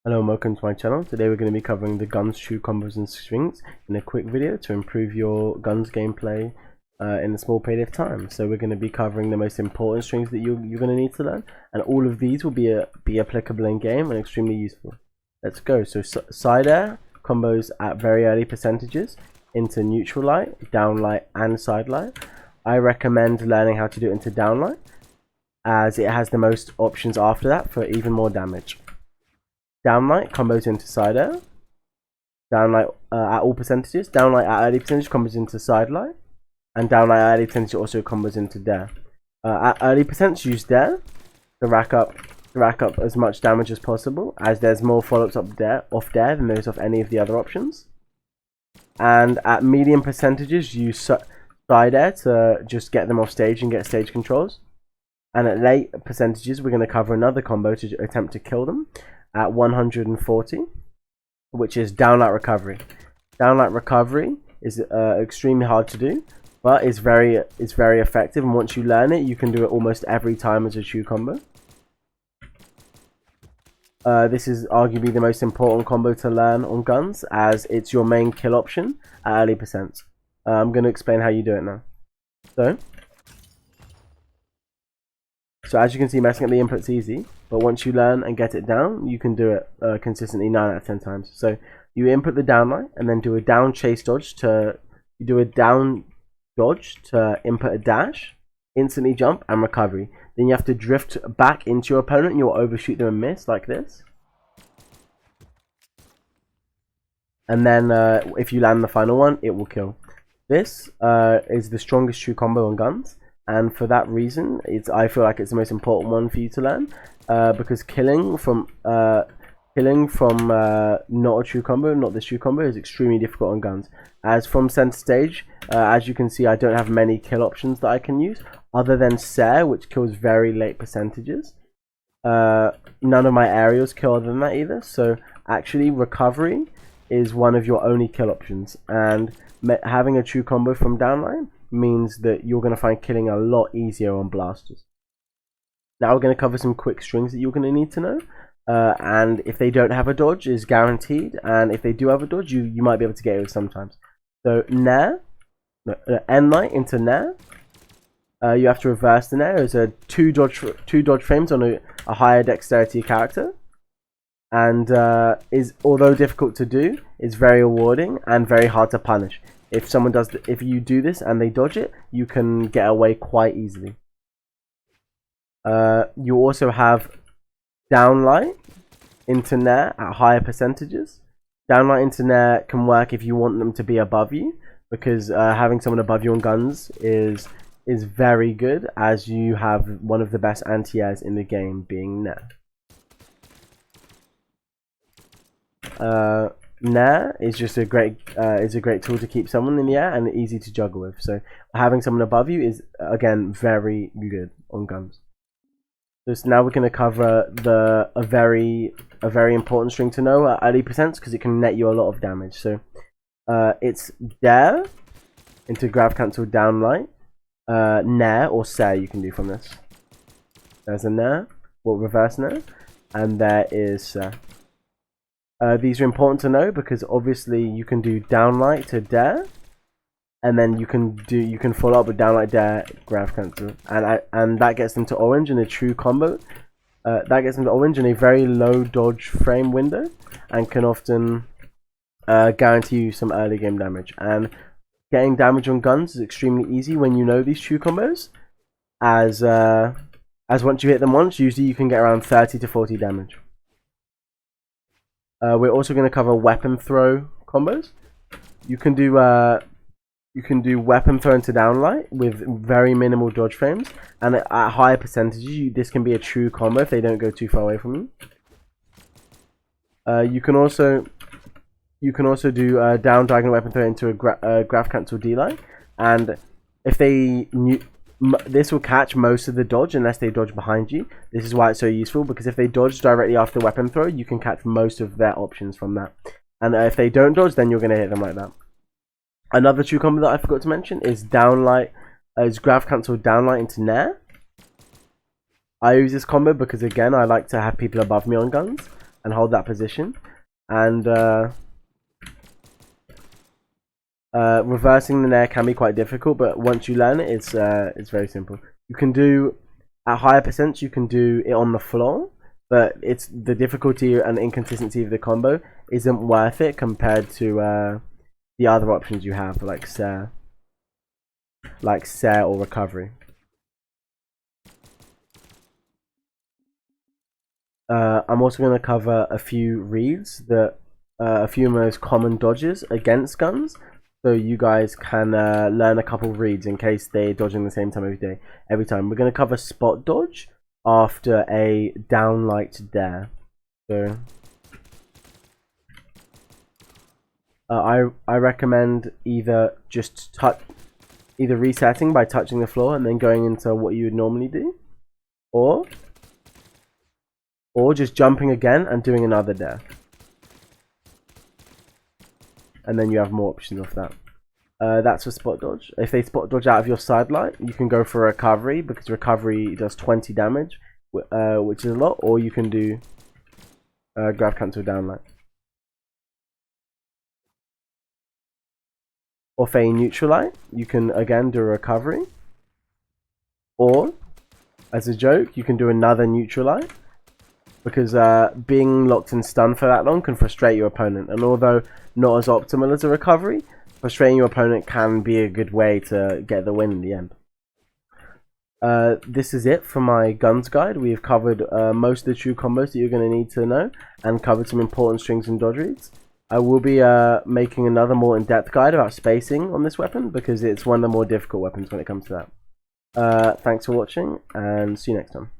Hello and welcome to my channel. Today we're going to be covering the guns, true combos and strings in a quick video to improve your guns gameplay in a small period of time. So we're going to be covering the most important strings that you're going to need to learn, and all of these will be applicable in game and extremely useful. Let's go. So side air combos at very early percentages into neutral light, down light and side light. I recommend learning how to do it into down light, as it has the most options after that for even more damage. Downlight combos into side air. Downlight at all percentages. Downlight at early percentage combos into side light. And downlight at early percentage also combos into dare. At early percentage, use dare to rack up as much damage as possible, as there's more follow-ups off dare than there's off any of the other options. And at medium percentages, use side air to just get them off stage and get stage controls. And at late percentages, we're going to cover another combo to attempt to kill them at 140, which is downlight recovery. Downlight recovery is extremely hard to do, but it's very effective, and once you learn it, you can do it almost every time as a true combo. This is arguably the most important combo to learn on guns, as it's your main kill option at early percent. I'm going to explain how you do it now. So as you can see, messing up the input's easy, but once you learn and get it down, you can do it consistently 9 out of 10 times. So you input the downlight and then do a down chase dodge to input a dash, instantly jump and recovery. Then you have to drift back into your opponent and you'll overshoot them and miss like this. And then if you land the final one, it will kill. This is the strongest true combo on guns. And for that reason, I feel like it's the most important one for you to learn, because killing from not a true combo, not this true combo, is extremely difficult on guns. As from center stage, as you can see, I don't have many kill options that I can use, other than Sare, which kills very late percentages. None of my aerials kill other than that either, so actually recovery is one of your only kill options, and having a true combo from downline means that you're going to find killing a lot easier on blasters. Now we're going to cover some quick strings that you're going to need to know, and if they don't have a dodge is guaranteed, and if they do have a dodge, you might be able to get it sometimes. So nair, end light into nair, you have to reverse the nair. There's two dodge frames on a higher dexterity character, and although difficult to do, is very rewarding and very hard to punish. If you do this and they dodge it, you can get away quite easily. You also have downlight into nair at higher percentages. Downlight into nair can work if you want them to be above you, because having someone above you on guns is very good, as you have one of the best anti-airs in the game, being nair. Nair is just a great tool to keep someone in the air and easy to juggle with. So having someone above you is again very good on guns. So now we're going to cover a very important string to know at early percents, because it can net you a lot of damage. So it's dare into grab cancel downlight, nair or Sare you can do from this. There's a nair or reverse nair, and there is Sare. These are important to know because obviously you can do downlight to dare, and then you can follow up with downlight dare grab cancel, and that gets them to orange in a true combo. That gets them to orange in a very low dodge frame window, and can often guarantee you some early game damage. And getting damage on guns is extremely easy when you know these true combos, as once you hit them once, usually you can get around 30 to 40 damage. We're also going to cover weapon throw combos. You can do weapon throw into downlight with very minimal dodge frames, and at higher percentages, this can be a true combo if they don't go too far away from you. You can also do down diagonal weapon throw into a grab cancel D-line, and if this will catch most of the dodge unless they dodge behind you. This is why it's so useful, because if they dodge directly after the weapon throw, you can catch most of their options from that. And if they don't dodge, then you're going to hit them like that. Another true combo that I forgot to mention is grab cancel downlight into nair. I use this combo because, again, I like to have people above me on guns. and hold that position. And reversing the nair can be quite difficult, but once you learn it, it's very simple. You can do at higher percents, you can do it on the floor, but it's the difficulty and inconsistency of the combo isn't worth it compared to the other options you have, like Sair or recovery. I'm also going to cover a few reads that a few most common dodges against guns, so you guys can learn a couple reads in case they're dodging the same time every time. We're going to cover spot dodge after a downlight dare. So I recommend either resetting by touching the floor and then going into what you would normally do, or just jumping again and doing another dare. And then you have more options of that. That's for spot dodge. If they spot dodge out of your side light, you can go for recovery, because recovery does 20 damage, which is a lot, or you can do grab cancel downlight. Or for a neutral light, you can again do a recovery. Or, as a joke, you can do another neutral light, because being locked in stun for that long can frustrate your opponent. And although not as optimal as a recovery, frustrating your opponent can be a good way to get the win in the end. This is it for my guns guide. We have covered most of the true combos that you're going to need to know, and covered some important strings and dodge reads. I will be making another more in-depth guide about spacing on this weapon, because it's one of the more difficult weapons when it comes to that. Thanks for watching, and see you next time.